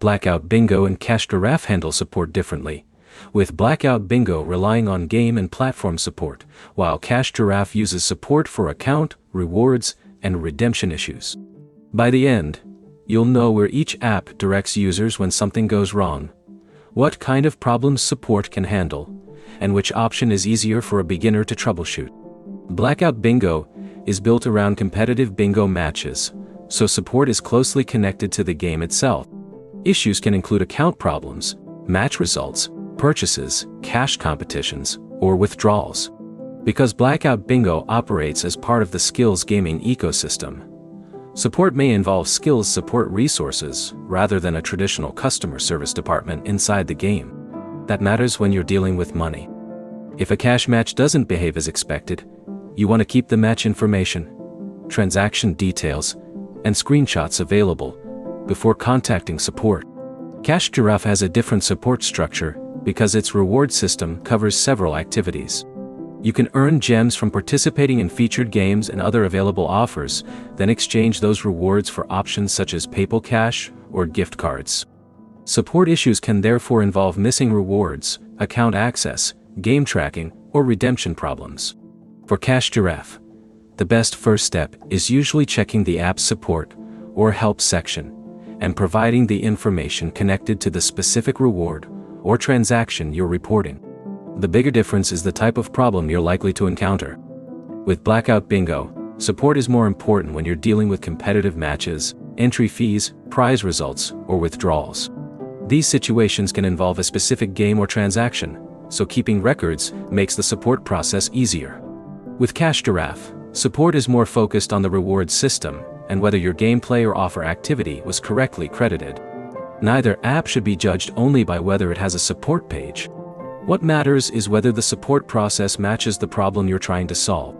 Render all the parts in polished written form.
Blackout Bingo and Cash Giraffe handle support differently, with Blackout Bingo relying on game and platform support, while Cash Giraffe uses support for account, rewards, and redemption issues. By the end, you'll know where each app directs users when something goes wrong, what kind of problems support can handle, and which option is easier for a beginner to troubleshoot. Blackout Bingo is built around competitive bingo matches, so support is closely connected to the game itself. Issues can include account problems, match results, purchases, cash competitions, or withdrawals. Because Blackout Bingo operates as part of the skills gaming ecosystem, support may involve skills support resources rather than a traditional customer service department inside the game. That matters when you're dealing with money. If a cash match doesn't behave as expected, you want to keep the match information, transaction details, and screenshots available before contacting support. Cash Giraffe has a different support structure because its reward system covers several activities. You can earn gems from participating in featured games and other available offers, then exchange those rewards for options such as PayPal Cash or gift cards. Support issues can therefore involve missing rewards, account access, game tracking, or redemption problems. For Cash Giraffe, the best first step is usually checking the app's support or help section and providing the information connected to the specific reward or transaction you're reporting. The bigger difference is the type of problem you're likely to encounter. With Blackout Bingo, support is more important when you're dealing with competitive matches, entry fees, prize results, or withdrawals. These situations can involve a specific game or transaction, so keeping records makes the support process easier. With Cash Giraffe, support is more focused on the reward system and whether your gameplay or offer activity was correctly credited. Neither app should be judged only by whether it has a support page. What matters is whether the support process matches the problem you're trying to solve.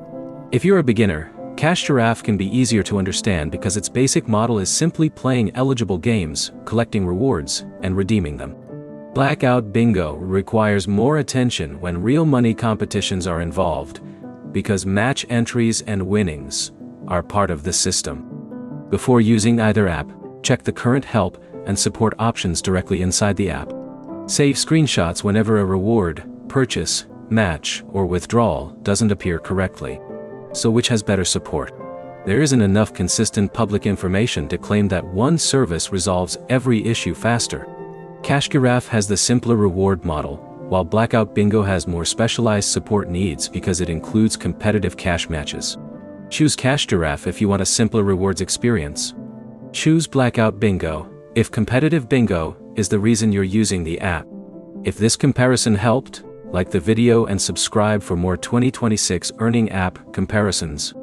If you're a beginner, Cash Giraffe can be easier to understand because its basic model is simply playing eligible games, collecting rewards, and redeeming them. Blackout Bingo requires more attention when real money competitions are involved, because match entries and winnings are part of the system. Before using either app, check the current help and support options directly inside the app. Save screenshots whenever a reward, purchase, match, or withdrawal doesn't appear correctly. So which has better support? There isn't enough consistent public information to claim that one service resolves every issue faster. Cash Giraffe has the simpler reward model, while Blackout Bingo has more specialized support needs because it includes competitive cash matches. Choose Cash Giraffe if you want a simpler rewards experience. Choose Blackout Bingo if competitive bingo is the reason you're using the app. If this comparison helped, like the video and subscribe for more 2026 earning app comparisons.